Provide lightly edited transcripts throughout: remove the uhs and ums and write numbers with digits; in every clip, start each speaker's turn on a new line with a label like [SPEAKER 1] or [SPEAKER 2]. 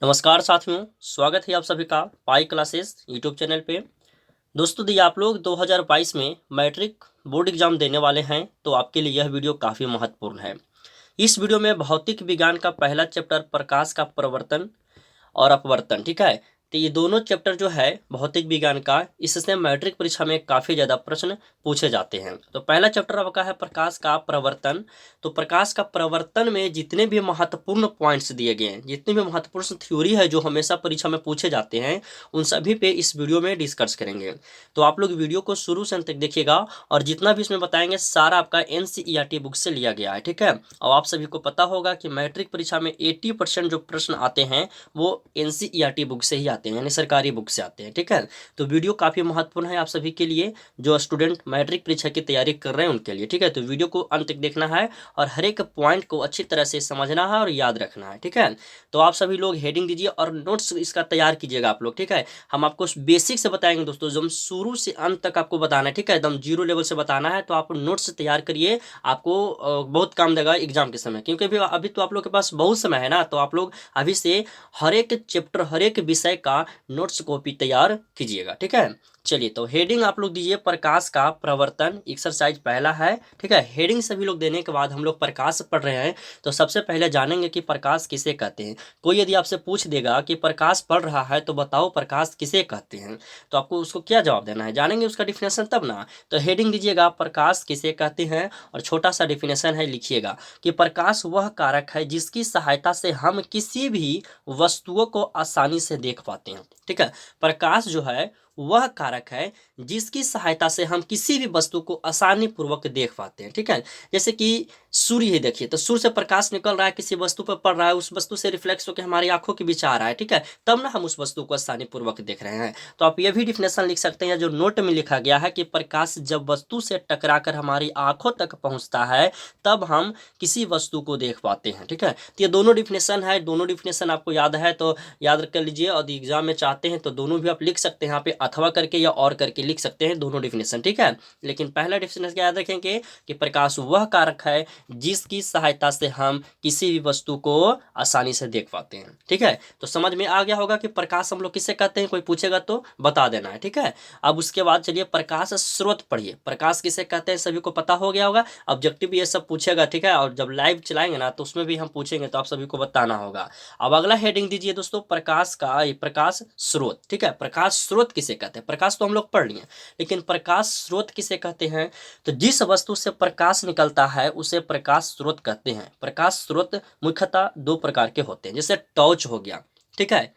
[SPEAKER 1] नमस्कार साथियों, स्वागत है आप सभी का पाई क्लासेस यूट्यूब चैनल पे। दोस्तों यदि आप लोग 2022 में मैट्रिक बोर्ड एग्जाम देने वाले हैं तो आपके लिए यह वीडियो काफ़ी महत्वपूर्ण है। इस वीडियो में भौतिक विज्ञान का पहला चैप्टर प्रकाश का प्रवर्तन और अपवर्तन, ठीक है। तो ये दोनों चैप्टर जो है भौतिक विज्ञान का, इससे मैट्रिक परीक्षा में काफ़ी ज़्यादा प्रश्न पूछे जाते हैं। तो पहला चैप्टर आपका है प्रकाश का प्रवर्तन। तो प्रकाश का प्रवर्तन में जितने भी महत्वपूर्ण पॉइंट्स दिए गए हैं, जितनी भी महत्वपूर्ण थ्योरी है जो हमेशा परीक्षा में पूछे जाते हैं, उन सभी पे इस वीडियो में डिस्कस करेंगे। तो आप लोग वीडियो को शुरू से अंत तक देखिएगा और जितना भी इसमें बताएंगे सारा आपका एनसीईआरटी बुक से लिया गया है, ठीक है। और आप सभी को पता होगा कि मैट्रिक परीक्षा में 80% जो प्रश्न आते हैं वो एनसीईआरटी बुक से ही आते हैं, यानी सरकारी बुक से आते हैं, ठीक है। तो वीडियो काफ़ी महत्वपूर्ण है आप सभी के लिए, जो स्टूडेंट मैट्रिक परीक्षा की तैयारी कर रहे हैं उनके लिए, ठीक है। तो वीडियो को अंत तक देखना है और हर एक पॉइंट को अच्छी तरह से समझना है और याद रखना है, ठीक है। तो आप सभी लोग हेडिंग दीजिए और नोट्स इसका तैयार कीजिएगा आप लोग, ठीक है। हम आपको बेसिक से बताएंगे दोस्तों, जो हम शुरू से अंत तक आपको बताना है, ठीक है, एकदम जीरो लेवल से बताना है। तो आप नोट्स तैयार करिए, आपको बहुत काम देगा एग्जाम के समय, क्योंकि अभी तो आप लोग के पास बहुत समय है ना। तो आप लोग अभी से हर एक चैप्टर, हर एक विषय का नोट्स कॉपी तैयार कीजिएगा, ठीक है। चलिए, तो हेडिंग आप लोग दीजिए प्रकाश का प्रवर्तन, एक्सरसाइज पहला है, ठीक है। हेडिंग सभी लोग देने के बाद हम लोग प्रकाश पढ़ रहे हैं तो सबसे पहले जानेंगे कि प्रकाश किसे कहते हैं। कोई यदि आपसे पूछ देगा कि प्रकाश पढ़ रहा है तो बताओ प्रकाश किसे कहते हैं, तो आपको उसको क्या जवाब देना है, जानेंगे उसका डिफिनेशन तब ना। तो हेडिंग दीजिएगा प्रकाश किसे कहते हैं और छोटा सा डिफिनेशन है लिखिएगा कि प्रकाश वह कारक है जिसकी सहायता से हम किसी भी वस्तुओं को आसानी से देख पाते हैं, ठीक है। प्रकाश जो है वह कारक है जिसकी सहायता से हम किसी भी वस्तु को आसानी पूर्वक देख पाते हैं, ठीक है। जैसे कि सूर्य ही देखिए, तो सूर्य से प्रकाश निकल रहा है, किसी वस्तु पर पड़ रहा है, उस वस्तु से रिफ्लेक्स होकर हमारी आंखों के बीच आ रहा है, ठीक है, तब ना हम उस वस्तु को आसानी पूर्वक देख रहे हैं। तो आप ये भी डिफिनेशन लिख सकते हैं जो नोट में लिखा गया है कि प्रकाश जब वस्तु से टकराकर हमारी आंखों तक पहुंचता है तब हम किसी वस्तु को देख पाते हैं, ठीक है। तो ये दोनों डिफिनेशन है, दोनों डिफिनेशन आपको याद है तो याद कर लीजिए, और एग्जाम में चाहते हैं तो दोनों भी आप लिख सकते हैं यहाँ पे, अथवा करके या और करके लिख सकते हैं दोनों डिफिनेशन, ठीक है। लेकिन पहला डिफिनेशन क्या याद रखेंगे कि प्रकाश वह कारक है जिसकी सहायता से हम किसी भी वस्तु को आसानी से देख पाते हैं, ठीक है। तो समझ में आ गया होगा कि प्रकाश हम लोग किसे कहते हैं, कोई पूछेगा तो बता देना है, ठीक है। अब उसके बाद चलिए प्रकाश स्रोत पढ़िए, प्रकाश किसे कहते हैं सभी को पता हो गया होगा। ऑब्जेक्टिव ये सब पूछेगा, ठीक है, और जब लाइव चलाएंगे ना तो उसमें भी हम पूछेंगे तो आप सभी को बताना होगा। अब अगला हेडिंग दीजिए दोस्तों प्रकाश का, ये प्रकाश स्रोत, ठीक है। प्रकाश स्रोत किसे कहते हैं, प्रकाश तो हम लोग पढ़ लिए, लेकिन प्रकाश स्रोत किसे कहते हैं। तो जिस वस्तु से प्रकाश निकलता है उसे प्रकाश स्रोत कहते हैं। प्रकाश स्रोत मुख्यतः दो प्रकार के होते हैं, जैसे टॉर्च हो गया, ठीक है,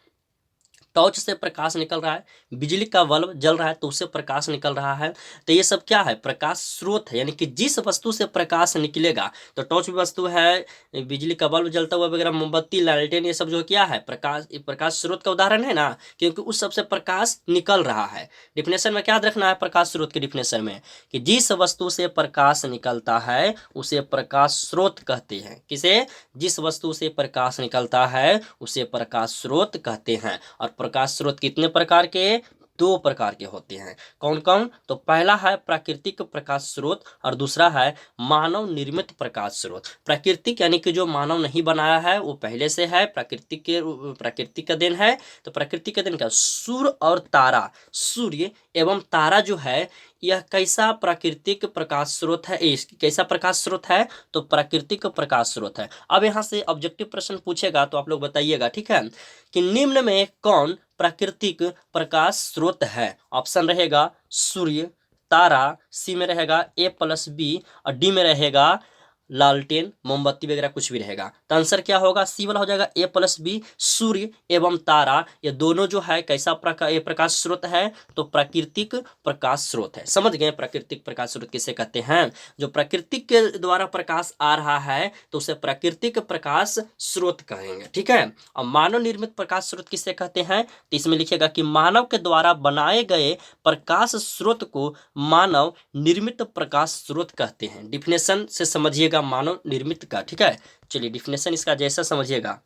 [SPEAKER 1] टॉर्च से प्रकाश निकल रहा है, बिजली का बल्ब जल रहा है तो उससे प्रकाश निकल रहा है। तो ये सब क्या है, प्रकाश स्रोत है, यानी कि जिस वस्तु से प्रकाश निकलेगा। तो टॉर्च भी वस्तु है, बिजली का बल्ब जलता हुआ वगैरह, मोमबत्ती, लालटेन, ये सब जो क्या है, प्रकाश, ये प्रकाश स्रोत का उदाहरण है ना, क्योंकि उस सबसे प्रकाश निकल रहा है। डिफिनेशन में क्या याद रखना है प्रकाश स्रोत के डिफिनेशन में, कि जिस वस्तु से प्रकाश निकलता है उसे प्रकाश स्रोत कहते हैं। किसे, जिस वस्तु से प्रकाश निकलता है उसे प्रकाश स्रोत कहते हैं। और प्रकाश स्रोत कितने प्रकार के, दो प्रकार के होते हैं। कौन कौन, तो पहला है प्राकृतिक प्रकाश स्रोत और दूसरा है मानव निर्मित प्रकाश स्रोत। प्राकृतिक यानी कि जो मानव नहीं बनाया है, वो पहले से है, प्राकृतिक का देन है। तो प्राकृतिक का देन क्या, सूर्य और तारा, सूर्य एवं तारा जो है यह कैसा प्राकृतिक प्रकाश स्रोत है, कैसा प्रकाश स्रोत है, तो प्राकृतिक प्रकाश स्रोत है। अब यहाँ से ऑब्जेक्टिव प्रश्न पूछेगा तो आप लोग बताइएगा, ठीक है, कि निम्न में कौन प्राकृतिक प्रकाश स्रोत है। ऑप्शन रहेगा सूर्य, तारा, सी में रहेगा A+B और डी में रहेगा लालटेन, मोमबत्ती वगैरह कुछ भी रहेगा। तो आंसर क्या होगा, सी वाला हो जाएगा A+B, सूर्य एवं तारा, ये दोनों जो है कैसा प्रकाश स्रोत है, तो प्राकृतिक प्रकाश स्रोत है। समझ गए प्राकृतिक प्रकाश स्रोत किसे कहते हैं, जो प्राकृतिक के द्वारा प्रकाश आ रहा है तो उसे प्राकृतिक प्रकाश स्रोत कहेंगे, ठीक है। और मानव निर्मित प्रकाश स्रोत किसे कहते हैं, तो इसमें लिखिएगा कि मानव के द्वारा बनाए गए प्रकाश स्रोत को मानव निर्मित प्रकाश स्रोत कहते हैं। डिफिनेशन से समझिएगा मानव निर्मित का, ठीक है। चलिए डिफिनेशन इसका जैसा समझिएगा,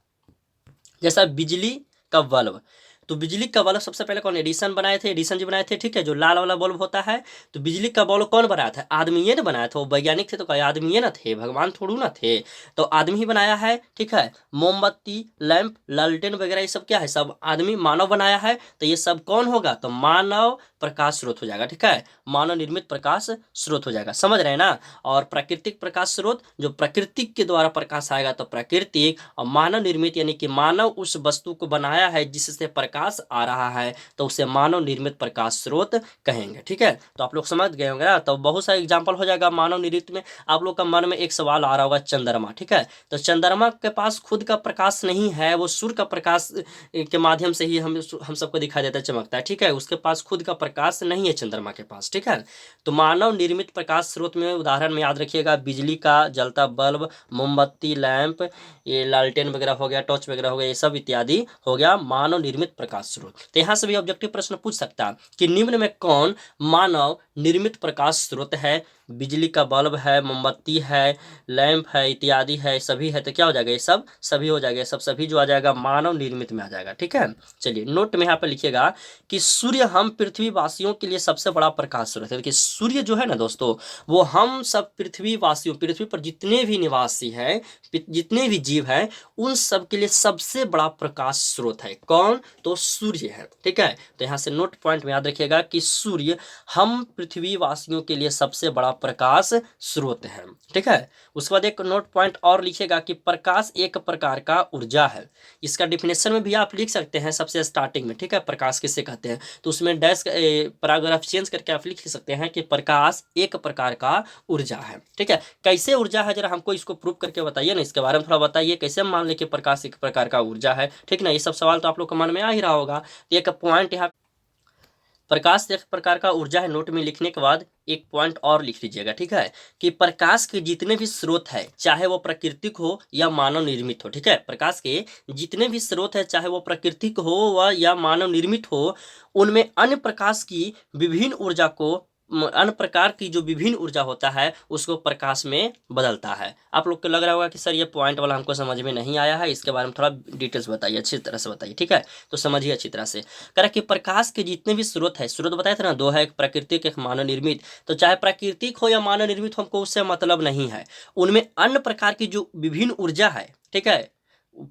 [SPEAKER 1] जैसा बिजली का बल्ब, तो बिजली का बल्ब सबसे पहले कौन, एडिसन बनाए थे, एडिसन जी बनाए थे, ठीक है, जो लाल वाला बल्ब होता है। तो बिजली का बल्ब कौन बनाया था, आदमी ने बनाया था। वो वैज्ञानिक थे तो क्या आदमी ना थे, भगवान थोड़ू ना थे, तो आदमी ही बनाया है, ठीक है। मोमबत्ती, लैंप, लालटेन वगैरह ये सब क्या है, सब आदमी मानव बनाया है। तो ये सब कौन होगा, तो मानव प्रकाश स्रोत हो जाएगा, ठीक है, मानव निर्मित प्रकाश स्रोत हो जाएगा, समझ रहे हैं ना। और प्राकृतिक प्रकाश स्रोत, जो प्रकृति के द्वारा प्रकाश आएगा तो प्राकृतिक, और मानव निर्मित यानी कि मानव उस वस्तु को बनाया है जिससे प्रकाश आ रहा है, तो उसे मानव निर्मित प्रकाश स्रोत कहेंगे, ठीक है। तो आप लोग समझ गए होंगे ना। तो बहुत सारे एग्जाम्पल हो जाएगा मानव निर्मित में। आप लोग का मन में एक सवाल आ रहा होगा, चंद्रमा, ठीक है। तो चंद्रमा के पास खुद का प्रकाश नहीं है, वो सूर्य का प्रकाश के माध्यम से ही हम सबको दिखाई देता है, चमकता है, ठीक है। उसके पास खुद का प्रकाश नहीं है चंद्रमा के पास, ठीक है। तो मानव निर्मित प्रकाश स्रोत में उदाहरण में याद रखिएगा, बिजली का जलता बल्ब, मोमबत्ती, लैंप, ये लालटेन वगैरह हो गया, टॉर्च वगैरह हो गया, ये सब इत्यादि हो गया मानव निर्मित प्रकाश स्रोत। तो यहाँ से भी ऑब्जेक्टिव प्रश्न पूछ सकता है कि निम्न में कौन मानव निर्मित प्रकाश स्रोत है। बिजली का बल्ब है, मोमबत्ती है, लैंप है, इत्यादि है, सभी है, तो क्या हो जाएगा, ये सब सभी हो जाएगा, सब सभी जो आ जाएगा मानव निर्मित में आ जाएगा, ठीक है। चलिए नोट में यहाँ पे लिखिएगा कि सूर्य हम पृथ्वी वासियों के लिए सबसे बड़ा प्रकाश स्रोत है। देखिए सूर्य जो है ना दोस्तों, वो हम सब पृथ्वी वासियों, पृथ्वी पर जितने भी निवासी हैं, जितने भी जीव हैं, उन सब के लिए सबसे बड़ा प्रकाश स्रोत है। कौन, तो सूर्य है, ठीक है। तो यहाँ से नोट पॉइंट में याद रखिएगा कि सूर्य हम पृथ्वी वासियों के लिए सबसे बड़ा प्रकाश स्रोत है, ठीक है। उसके बाद एक नोट पॉइंट और लिखिएगा कि प्रकाश एक प्रकार का ऊर्जा है। इसका डिफिनेशन में भी आप लिख सकते हैं सबसे स्टार्टिंग में, ठीक है, प्रकाश किसे कहते हैं। तो उसमें डैश पैराग्राफ चेंज करके आप लिख सकते हैं कि प्रकाश एक प्रकार का ऊर्जा है, ठीक है। कैसे ऊर्जा है, जरा हमको इसको प्रूव करके बताइए ना, इसके बारे में थोड़ा बताइए, कैसे हम मान ले कि प्रकाश एक प्रकार का ऊर्जा है, ठीक ना। ये सब सवाल तो आप लोग के मन में आ ही रहा होगा। तो एक पॉइंट यहाँ, प्रकाश एक प्रकार का ऊर्जा है, नोट में लिखने के बाद एक पॉइंट और लिख लीजिएगा, ठीक है, कि प्रकाश के जितने भी स्रोत है, चाहे वो प्राकृतिक हो या मानव निर्मित हो, ठीक है, प्रकाश के जितने भी स्रोत है, चाहे वो प्राकृतिक हो व या मानव निर्मित हो, उनमें अन्य प्रकाश की विभिन्न ऊर्जा को, अन्य प्रकार की जो विभिन्न ऊर्जा होता है उसको प्रकाश में बदलता है। आप लोग को लग रहा होगा कि सर ये पॉइंट वाला हमको समझ में नहीं आया है, इसके बारे में थोड़ा डिटेल्स बताइए, अच्छी तरह से बताइए, ठीक है। तो समझिए अच्छी तरह से। कह रहा कि प्रकाश के जितने भी स्रोत है, स्रोत बताए थे ना, दो है, एक प्राकृतिक एक मानव निर्मित। तो चाहे प्राकृतिक हो या मानव निर्मित हो, हमको उससे मतलब नहीं है। उनमें अन्य प्रकार की जो विभिन्न ऊर्जा है, ठीक है,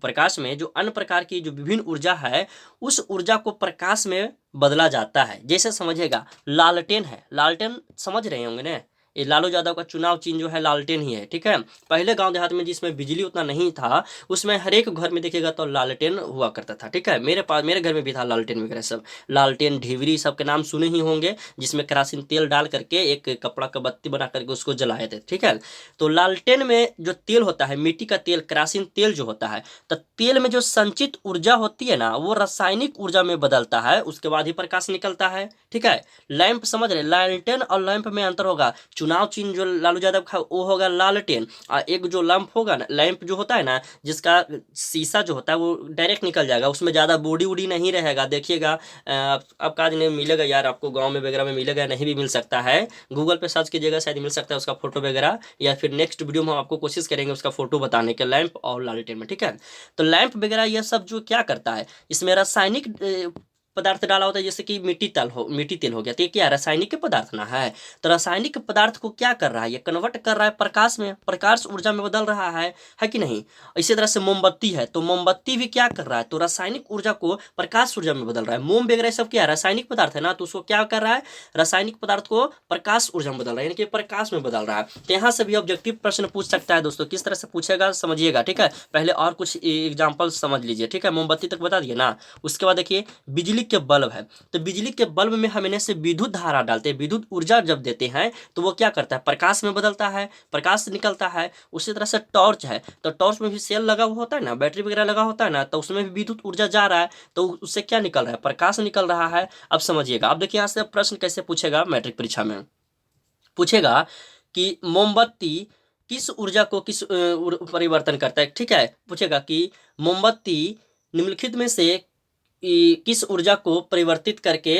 [SPEAKER 1] प्रकाश में जो अन्य प्रकार की जो विभिन्न ऊर्जा है, उस ऊर्जा को प्रकाश में बदला जाता है। जैसे समझिएगा, लालटेन है, लालटेन समझ रहे होंगे ना, ये लालू यादव का चुनाव चिन्ह जो है लालटेन ही है, ठीक है। पहले गांव देहात में जिसमें बिजली उतना नहीं था, उसमें हर एक घर में देखिएगा तो लालटेन हुआ करता था, ठीक है। मेरे पास, मेरे घर में भी था लालटेन वगैरह सब, लालटेन, ढिवरी, सबके नाम सुने ही होंगे, जिसमें केरासिन तेल डाल करके एक कपड़ा का बत्ती बना करके उसको जलाए थे, ठीक है। तो लालटेन में जो तेल होता है, मिट्टी का तेल, केरासिन तेल जो होता है, तो तेल में जो संचित ऊर्जा होती है ना, वो रासायनिक ऊर्जा में बदलता है, उसके बाद ही प्रकाश निकलता है, ठीक है। लैंप समझ रहे, लालटेन और लैंप में अंतर होगा। चुनाव चिन्ह जो लालू यादव का वो होगा लालटेन, और एक जो लैंप होगा ना, लैंप जो होता है ना, जिसका शीशा जो होता है वो डायरेक्ट निकल जाएगा, उसमें ज़्यादा बॉडी वूडी नहीं रहेगा, देखिएगा। अब आज नहीं मिलेगा यार, आपको गाँव में वगैरह में मिलेगा, नहीं भी मिल सकता है, गूगल पे सर्च कीजिएगा, शायद मिल सकता है उसका फोटो वगैरह, या फिर नेक्स्ट वीडियो में हम आपको कोशिश करेंगे उसका फोटो बताने के, लैंप और लालटेन में, ठीक है। तो लैंप वगैरह यह सब जो क्या करता है, इसमें रासायनिक पदार्थ डाला होता है, जैसे कि मिट्टी तेल हो गया, तो ये क्या रासायनिक पदार्थ ना है। तो रासायनिक पदार्थ को क्या कर रहा है, ये कन्वर्ट कर रहा है प्रकाश में, प्रकाश ऊर्जा में बदल रहा है कि नहीं। इसी तरह से मोमबत्ती है, तो मोमबत्ती भी क्या कर रहा है, तो रासायनिक ऊर्जा को प्रकाश ऊर्जा में बदल रहा है। मोम वगैरह सब क्या है, रासायनिक पदार्थ है ना, तो उसको क्या कर रहा है, रासायनिक पदार्थ को प्रकाश ऊर्जा में बदल रहा है, यानी कि प्रकाश में बदल रहा है। तो यहाँ से भी ऑब्जेक्टिव प्रश्न पूछ सकता है दोस्तों, किस तरह से पूछेगा समझिएगा, ठीक है। पहले और कुछ एग्जाम्पल समझ लीजिए, ठीक है। मोमबत्ती तक बता दिए ना। उसके बाद देखिए बिजली के बल्ब है, तो बिजली के बल्ब में हम इन्हें से विद्युत धारा डालते हैं, विद्युत ऊर्जा जब देते हैं तो वो क्या करता है, प्रकाश में बदलता है, प्रकाश निकलता है। उसी तरह से टॉर्च है, तो टॉर्च में भी सेल लगा हुआ होता है ना, बैटरी वगैरह लगा होता है ना, तो उसमें भी विद्युत ऊर्जा जा रहा है, तो उससे क्या निकल रहा है, प्रकाश निकल रहा है। अब समझिएगा, अब देखिए यहाँ से प्रश्न कैसे पूछेगा, मैट्रिक परीक्षा में पूछेगा कि मोमबत्ती किस ऊर्जा को किस परिवर्तन करता है, ठीक है। पूछेगा कि मोमबत्ती निम्नलिखित में से किस ऊर्जा को परिवर्तित करके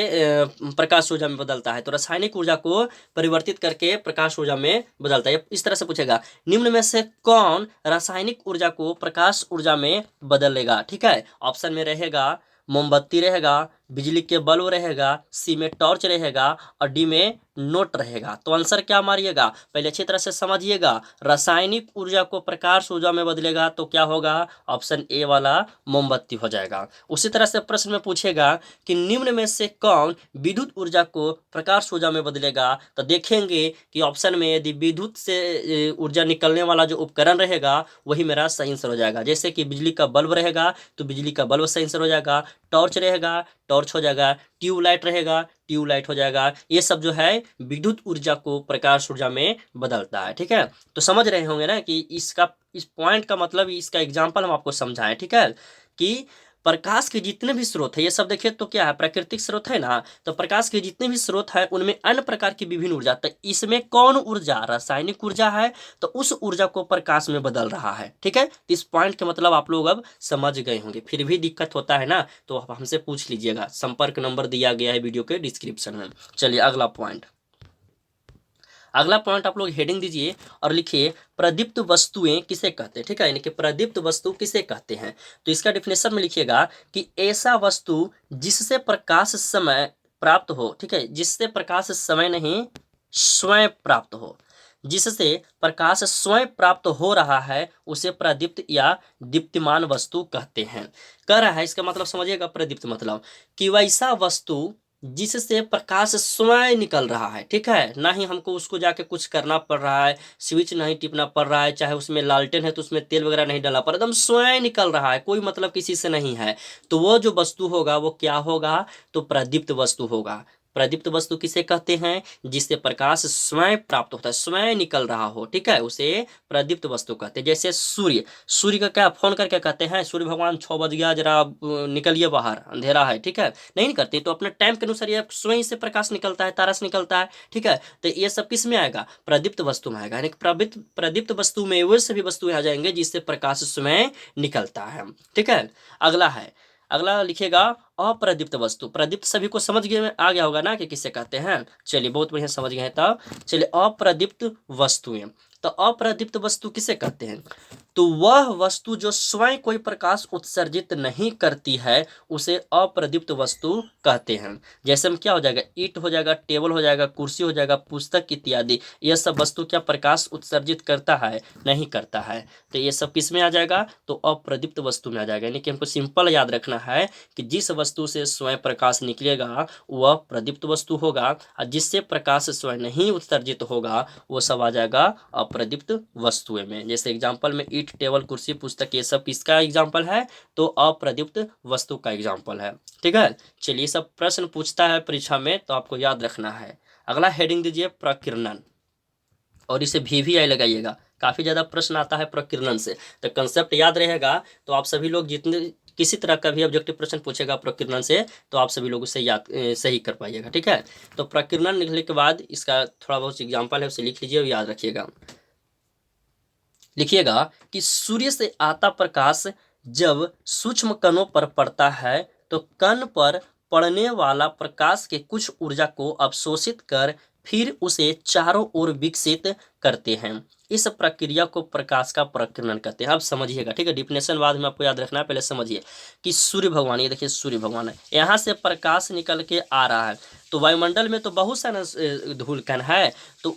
[SPEAKER 1] प्रकाश ऊर्जा में बदलता है, तो रासायनिक ऊर्जा को परिवर्तित करके प्रकाश ऊर्जा में बदलता है। इस तरह से पूछेगा, निम्न में से कौन रासायनिक ऊर्जा को प्रकाश ऊर्जा में बदलेगा, ठीक है। ऑप्शन में रहेगा मोमबत्ती रहेगा, बिजली के बल्ब रहेगा, सी में टॉर्च रहेगा और डी में नोट रहेगा। तो आंसर क्या मारिएगा, पहले अच्छी तरह से समझिएगा। रासायनिक ऊर्जा को प्रकाश ऊर्जा में बदलेगा तो क्या होगा, ऑप्शन ए वाला मोमबत्ती हो जाएगा। उसी तरह से प्रश्न में पूछेगा कि निम्न में से कौन विद्युत ऊर्जा को प्रकाश ऊर्जा में बदलेगा, तो देखेंगे कि ऑप्शन में यदि विद्युत से ऊर्जा निकलने वाला जो उपकरण रहेगा वही मेरा सही आंसर हो जाएगा। जैसे कि बिजली का बल्ब रहेगा तो बिजली का बल्ब सही आंसर हो जाएगा, टॉर्च रहेगा टॉर्च हो जाएगा, ट्यूबलाइट रहेगा ट्यूबलाइट हो जाएगा। ये सब जो है विद्युत ऊर्जा को प्रकाश ऊर्जा में बदलता है। ठीक है, तो समझ रहे होंगे ना कि इसका इस पॉइंट का मतलब, इसका एग्जाम्पल हम आपको समझाएं। ठीक है, कि प्रकाश के जितने भी स्रोत है, ये सब देखिए तो क्या है, प्राकृतिक स्रोत है ना, तो प्रकाश के जितने भी स्रोत है उनमें अन्य प्रकार की विभिन्न ऊर्जा, तो इसमें कौन ऊर्जा रासायनिक ऊर्जा है, तो उस ऊर्जा को प्रकाश में बदल रहा है। ठीक है, इस पॉइंट का मतलब आप लोग अब समझ गए होंगे। फिर भी दिक्कत होता है ना तो आप हमसे पूछ लीजिएगा, संपर्क नंबर दिया गया है वीडियो के डिस्क्रिप्शन में। चलिए अगला पॉइंट, अगला पॉइंट आप लोग हेडिंग दीजिए और लिखिए प्रदीप्त वस्तुएं किसे कहते हैं। ठीक है, यानी कि प्रदीप्त वस्तु किसे कहते हैं। तो इसका डिफिनेशन में लिखिएगा कि ऐसा वस्तु जिससे प्रकाश समय प्राप्त हो। ठीक है, जिससे प्रकाश समय नहीं स्वयं प्राप्त हो, जिससे प्रकाश स्वयं प्राप्त हो रहा है उसे प्रदीप्त या दीप्तिमान वस्तु कहते हैं। कह रहा है, इसका मतलब समझिएगा, प्रदीप्त मतलब कि वैसा वस्तु जिससे प्रकाश स्वयं निकल रहा है। ठीक है, ना ही हमको उसको जाके कुछ करना पड़ रहा है, स्विच नहीं टिपना पड़ रहा है, चाहे उसमें लालटेन है तो उसमें तेल वगैरह नहीं डालना पड़ रहा, एकदम स्वयं निकल रहा है, कोई मतलब किसी से नहीं है, तो वो जो वस्तु होगा वो क्या होगा, तो प्रदीप्त वस्तु होगा। प्रदीप्त वस्तु किसे कहते हैं, जिससे प्रकाश स्वयं प्राप्त होता है, स्वयं निकल रहा हो। ठीक है, उसे प्रदीप्त वस्तु कहते हैं। जैसे सूर्य, सूर्य का क्या फोन करके कहते हैं, सूर्य भगवान 6 बज गया, जरा निकलिए बाहर, अंधेरा है। ठीक है, नहीं करते, तो अपने टाइम के अनुसार ये स्वयं से प्रकाश निकलता है, तारा से निकलता है। ठीक है, तो ये सब किस में आएगा, प्रदीप्त वस्तु में आएगा। यानी प्रदीप्त वस्तु में वो सभी वस्तुएं आ जाएंगे जिससे प्रकाश स्वयं निकलता है। ठीक है, अगला है, अगला लिखिएगा अप्रदीप्त वस्तु। प्रदीप्त सभी को समझ गए आ गया होगा ना कि किसे कहते हैं। चलिए बहुत बढ़िया समझ गए हैं। तब चलिए अप्रदीप्त वस्तुएं, तो अप्रदीप्त वस्तु किसे कहते हैं, तो वह वस्तु जो स्वयं कोई प्रकाश उत्सर्जित नहीं करती है उसे अप्रदीप्त वस्तु कहते हैं। जैसे में क्या हो जाएगा, ईंट हो जाएगा, टेबल हो जाएगा, कुर्सी हो जाएगा, पुस्तक इत्यादि, यह सब वस्तु क्या प्रकाश उत्सर्जित करता है, नहीं करता है, तो ये सब किस में आ जाएगा, तो अप्रदीप्त वस्तु में आ जाएगा। यानी कि हमको सिंपल याद रखना है कि जिस वस्तु से स्वयं प्रकाश निकलेगा वह प्रदीप्त वस्तु होगा, और जिससे प्रकाश स्वयं नहीं उत्सर्जित होगा वो सब आ जाएगा अप्रदीप्त वस्तुएं में। जैसे एग्जाम्पल में ईंट, टेबल, कुर्सी, पुस्तक, ये सब किसका एग्जाम्पल है, तो अप्रदीप्त वस्तु का एग्जाम्पल है। ठीक है, चलिए सब प्रश्न पूछता है परीक्षा में तो आपको याद रखना है। अगला हेडिंग दीजिए प्रकीर्णन, और इसे VVI लगाइएगा, काफी ज्यादा प्रश्न आता है प्रकीर्णन से, तो कंसेप्ट याद रहेगा। तो आप सभी लोग जितने किसी तरह का भी ऑब्जेक्टिव प्रश्न पूछेगा प्रकीर्णन से तो आप सभी लोग उसे याद सही कर पाइएगा। ठीक है, तो प्रकीर्णन लिखने के बाद इसका थोड़ा बहुत एग्जाम्पल है उसे लिख लीजिए और याद रखिएगा। लिखिएगा कि सूर्य से आता प्रकाश जब सूक्ष्म कणों पर पड़ता है तो कण पर पड़ने वाला प्रकाश के कुछ ऊर्जा को अवशोषित कर फिर उसे चारों ओर विकसित करते हैं। इस प्रक्रिया को प्रकाश का प्रकीर्णन कहते हैं। अब समझिएगा, ठीक है, डिफिनेशन बाद में आपको याद रखना है, पहले समझिए कि सूर्य भगवान, ये देखिए सूर्य भगवान है, यहाँ से प्रकाश निकल के आ रहा है, तो वायुमंडल में तो बहुत सारा धूल कण है, तो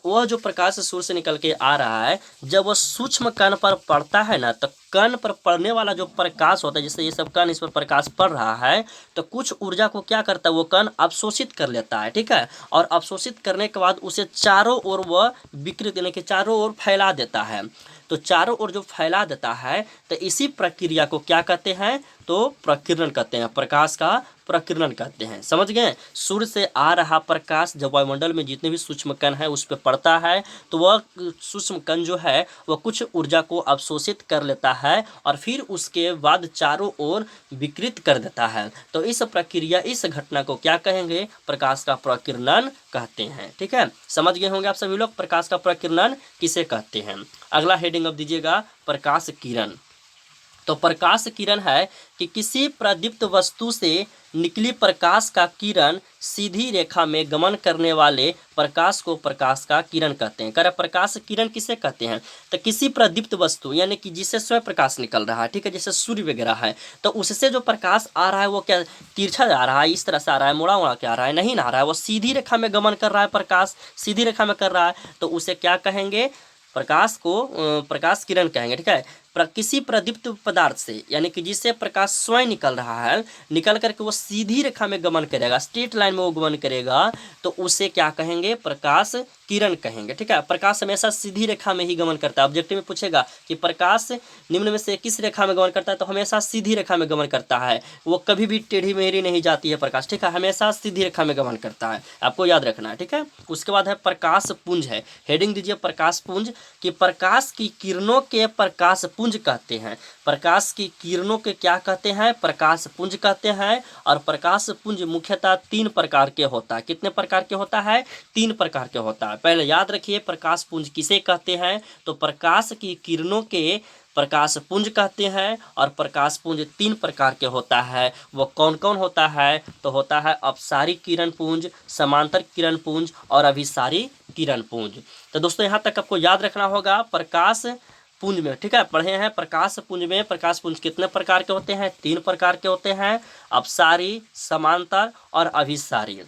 [SPEAKER 1] वह जो प्रकाश सूर्य से निकल के आ रहा है जब वह सूक्ष्म कण पर पड़ता है ना, तो कण पर पड़ने वाला जो प्रकाश होता है, जैसे ये सब कण इस पर प्रकाश पड़ रहा है तो कुछ ऊर्जा को क्या करता है वो कण अवशोषित कर लेता है। ठीक है, और अवशोषित करने के बाद उसे चारों ओर वह विकृत यानी कि चारों ओर फैला देता है। तो चारों ओर जो फैला देता है तो इसी प्रक्रिया को क्या कहते हैं, तो प्रकीर्णन कहते हैं, प्रकाश का प्रकीर्णन कहते हैं। समझ गए, सूर्य से आ रहा प्रकाश जब वायुमंडल में जितने भी सूक्ष्म कण है उस पर पड़ता है तो वह सूक्ष्म कण जो है वह कुछ ऊर्जा को अवशोषित कर लेता है और फिर उसके बाद चारों ओर विकृत कर देता है। तो इस प्रक्रिया, इस घटना को क्या कहेंगे, प्रकाश का प्रकीर्णन कहते हैं। ठीक है, समझ गए होंगे आप सभी लोग प्रकाश का प्रकीर्णन किसे कहते हैं। अगला हेडिंग अब दीजिएगा प्रकाश किरण। तो प्रकाश किरण है कि किसी प्रदीप्त वस्तु से निकली प्रकाश का किरण सीधी रेखा में गमन करने वाले प्रकाश को प्रकाश का किरण कहते हैं। कर प्रकाश किरण किसे कहते हैं? तो किसी प्रदीप्त वस्तु यानी कि जिससे स्वयं प्रकाश निकल रहा है, ठीक है, जैसे सूर्य वगैरह है, तो उससे जो प्रकाश आ रहा है वो क्या तिरछा जा रहा है, इस तरह से आ रहा है, मुड़ा मुड़ा के आ रहा है, नहीं ना आ रहा है, वो सीधी रेखा में गमन कर रहा है, प्रकाश सीधी रेखा में कर रहा है, तो उसे क्या कहेंगे? प्रकाश को प्रकाश किरण कहेंगे, ठीक है। किसी प्रदीप्त पदार्थ से यानी कि जिससे प्रकाश स्वयं निकल रहा है, निकल करके वो सीधी रेखा में गमन करेगा, स्ट्रेट लाइन में वो गमन करेगा, तो उसे क्या कहेंगे? प्रकाश किरण कहेंगे, ठीक है। प्रकाश हमेशा सीधी रेखा में ही गमन करता है। ऑब्जेक्टिव में पूछेगा कि प्रकाश निम्न में से किस रेखा में गमन करता है, तो हमेशा सीधी रेखा में गमन करता है, वो कभी भी टेढ़ी मेढ़ी नहीं जाती है प्रकाश, ठीक है, हमेशा सीधी रेखा में गमन करता है, आपको याद रखना है, ठीक है। उसके बाद है प्रकाश पुंज है, हेडिंग दीजिए प्रकाश पुंज, कि प्रकाश की किरणों के प्रकाश पुंज कहते हैं। प्रकाश की किरणों के क्या कहते हैं? प्रकाश पुंज कहते हैं। और प्रकाश पुंज मुख्यतः 3 प्रकार के होता है। कितने प्रकार के होता है? 3 प्रकार के होता है। पहले याद रखिए प्रकाश पुंज किसे कहते हैं, तो प्रकाश की किरणों के प्रकाश पुंज कहते हैं। और प्रकाश पुंज 3 प्रकार के होता है। वो कौन कौन होता है? तो होता है अपसारी किरण पुंज, समांतर किरण पुंज और अभिसारी किरण पुंज। तो दोस्तों यहाँ तक आपको याद रखना होगा प्रकाश पुंज में, ठीक है, पढ़े हैं प्रकाश पुंज में प्रकाश पुंज कितने प्रकार के होते हैं? 3 प्रकार के होते हैं, अपसारी, समांतर और अभिसारी।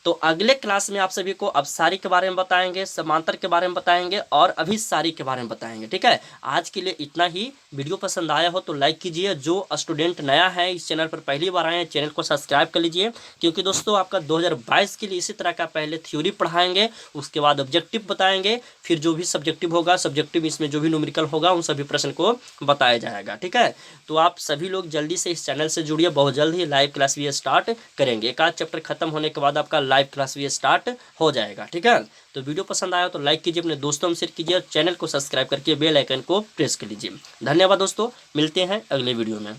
[SPEAKER 1] तो अगले क्लास में आप सभी को अपसारी के बारे में बताएंगे, समांतर के बारे में बताएंगे और अभिसारी के बारे में बताएंगे, ठीक है। आज के लिए इतना ही। वीडियो पसंद आया हो तो लाइक कीजिए। जो स्टूडेंट नया है इस चैनल पर पहली बार आए हैं, चैनल को सब्सक्राइब कर लीजिए, क्योंकि दोस्तों आपका 2022 के लिए इसी तरह का पहले थ्योरी पढ़ाएंगे, उसके बाद ऑब्जेक्टिव बताएंगे, फिर जो भी सब्जेक्टिव होगा, सब्जेक्टिव इसमें जो भी न्यूमेरिकल होगा उन सभी प्रश्न को बताया जाएगा, ठीक है। तो आप सभी लोग जल्दी से इस चैनल से जुड़िए, बहुत जल्द ही लाइव क्लास भी स्टार्ट करेंगे। एक आध चैप्टर खत्म होने के बाद आपका लाइव क्लास भी स्टार्ट हो जाएगा, ठीक है। तो वीडियो पसंद आया तो लाइक कीजिए, अपने दोस्तों में शेयर कीजिए और चैनल को सब्सक्राइब करके बेल आइकन को प्रेस कर लीजिए। धन्यवाद दोस्तों, मिलते हैं अगले वीडियो में।